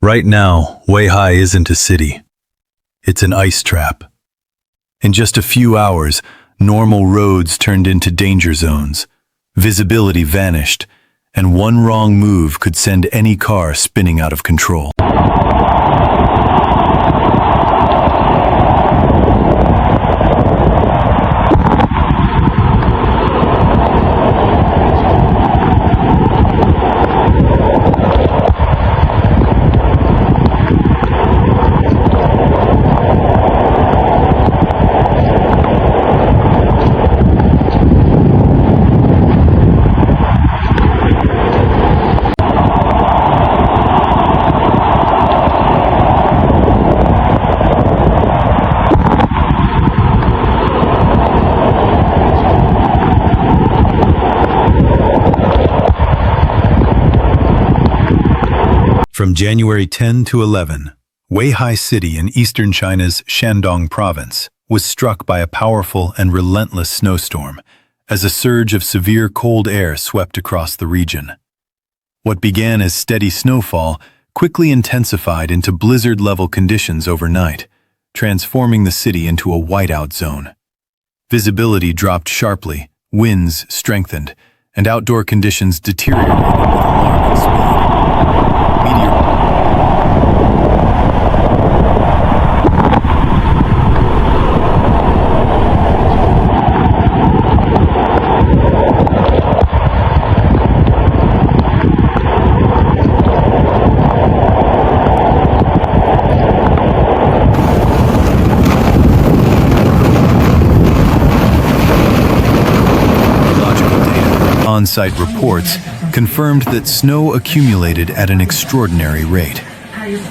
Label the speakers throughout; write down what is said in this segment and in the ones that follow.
Speaker 1: Right now, Weihai isn't a city. It's an ice trap. In just a few hours, normal roads turned into danger zones. Visibility vanished, and one wrong move could send any car spinning out of control. From January 10 to 11, Weihai City in eastern China's Shandong province was struck by a powerful and relentless snowstorm as a surge of severe cold air swept across the region. What began as steady snowfall quickly intensified into blizzard-level conditions overnight, transforming the city into a whiteout zone. Visibility dropped sharply, winds strengthened, and outdoor conditions deteriorated with alarming speed. On-site reports confirmed that snow accumulated at an extraordinary rate.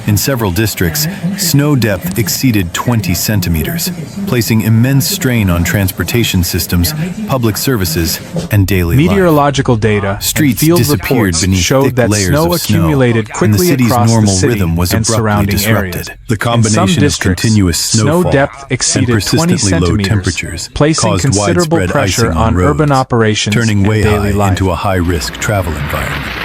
Speaker 1: In several districts, snow depth exceeded 20 centimeters, placing immense strain on transportation systems, public services, and daily life.
Speaker 2: Meteorological data
Speaker 1: Streets
Speaker 2: and field
Speaker 1: disappeared
Speaker 2: reports
Speaker 1: beneath
Speaker 2: showed
Speaker 1: thick
Speaker 2: that
Speaker 1: layers
Speaker 2: snow
Speaker 1: of snow,
Speaker 2: accumulated
Speaker 1: and the
Speaker 2: quickly
Speaker 1: city's
Speaker 2: across
Speaker 1: normal
Speaker 2: the city
Speaker 1: rhythm was
Speaker 2: and
Speaker 1: abruptly
Speaker 2: surrounding
Speaker 1: disrupted.
Speaker 2: areas.
Speaker 1: The
Speaker 2: In some
Speaker 1: combination of
Speaker 2: districts,
Speaker 1: continuous snowfall
Speaker 2: snow depth
Speaker 1: and
Speaker 2: exceeded 20
Speaker 1: persistently low
Speaker 2: centimeters,
Speaker 1: temperatures
Speaker 2: placing
Speaker 1: caused
Speaker 2: considerable
Speaker 1: widespread
Speaker 2: pressure
Speaker 1: icing
Speaker 2: on
Speaker 1: roads,
Speaker 2: urban operations
Speaker 1: turning
Speaker 2: and daily
Speaker 1: Weihai
Speaker 2: life.
Speaker 1: into a high-risk travel environment.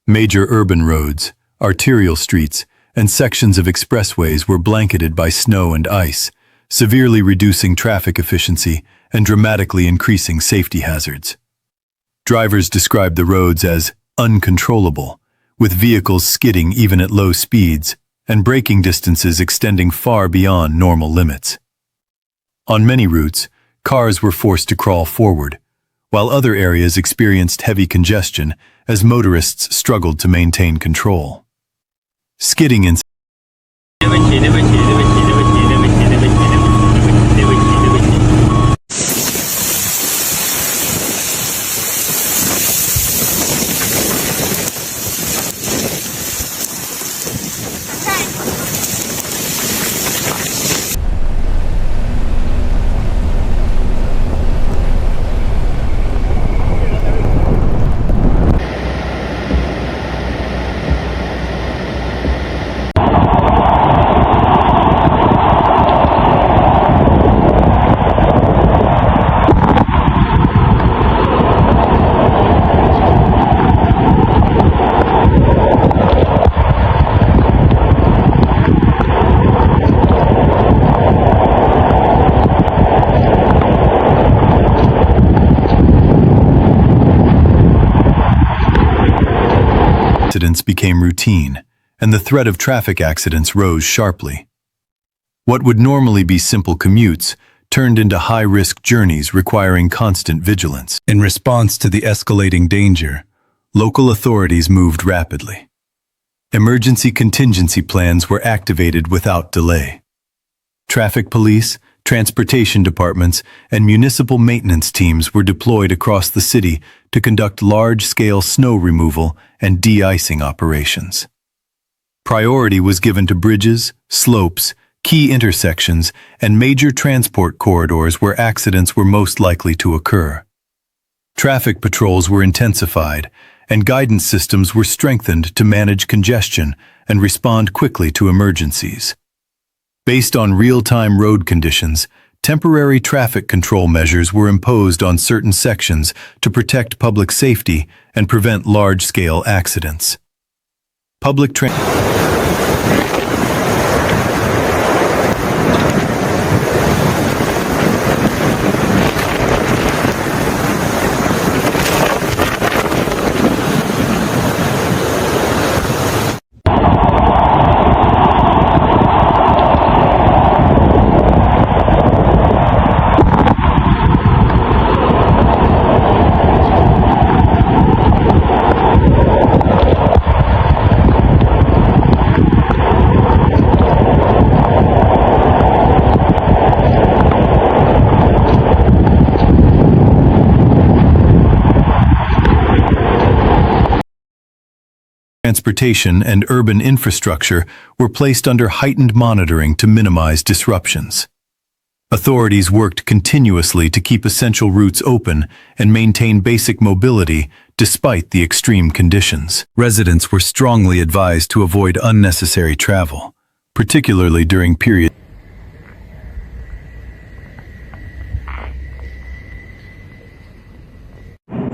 Speaker 1: Major urban roads, arterial streets, and sections of expressways were blanketed by snow and ice, severely reducing traffic efficiency and dramatically increasing safety hazards. Drivers described the roads as uncontrollable, with vehicles skidding even at low speeds and braking distances extending far beyond normal limits. On many routes, cars were forced to crawl forward, while other areas experienced heavy congestion as motorists struggled to maintain control. Skidding incidents became routine, and the threat of traffic accidents rose sharply. What would normally be simple commutes turned into high-risk journeys requiring constant vigilance. In response to the escalating danger, local authorities moved rapidly. Emergency contingency plans were activated without delay. Traffic police, transportation departments, and municipal maintenance teams were deployed across the city to conduct large-scale snow removal and de-icing operations. Priority was given to bridges, slopes, key intersections, and major transport corridors where accidents were most likely to occur. Traffic patrols were intensified, and guidance systems were strengthened to manage congestion and respond quickly to emergencies. Based on real-time road conditions, temporary traffic control measures were imposed on certain sections to protect public safety and prevent large-scale accidents. Public transportation and urban infrastructure were placed under heightened monitoring to minimize disruptions. Authorities worked continuously to keep essential routes open and maintain basic mobility despite the extreme conditions. Residents were strongly advised to avoid unnecessary travel, particularly during periods.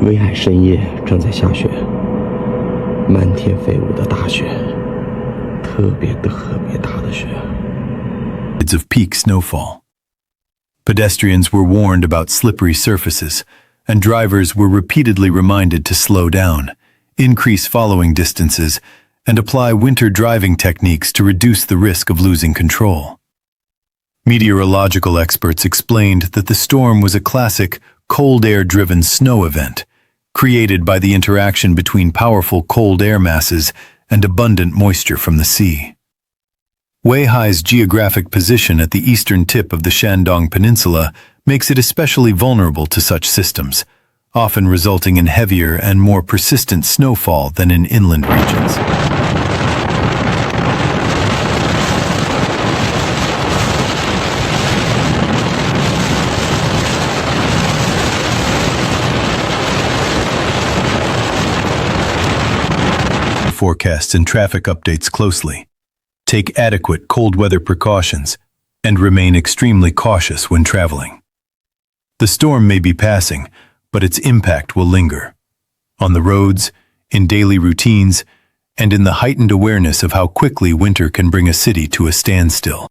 Speaker 2: 威海深夜正在下雪，漫天飞舞的大雪，特别大的雪。
Speaker 1: of peak snowfall. Pedestrians were warned about slippery surfaces, and drivers were repeatedly reminded to slow down, increase following distances, and apply winter driving techniques to reduce the risk of losing control. Meteorological experts explained that the storm was a classic cold air-driven snow event, created by the interaction between powerful cold air masses and abundant moisture from the sea. Weihai's geographic position at the eastern tip of the Shandong Peninsula makes it especially vulnerable to such systems, often resulting in heavier and more persistent snowfall than in inland regions. Forecasts and traffic updates closely. Take adequate cold weather precautions and remain extremely cautious when traveling. The storm may be passing, but its impact will linger. On the roads, in daily routines, and in the heightened awareness of how quickly winter can bring a city to a standstill.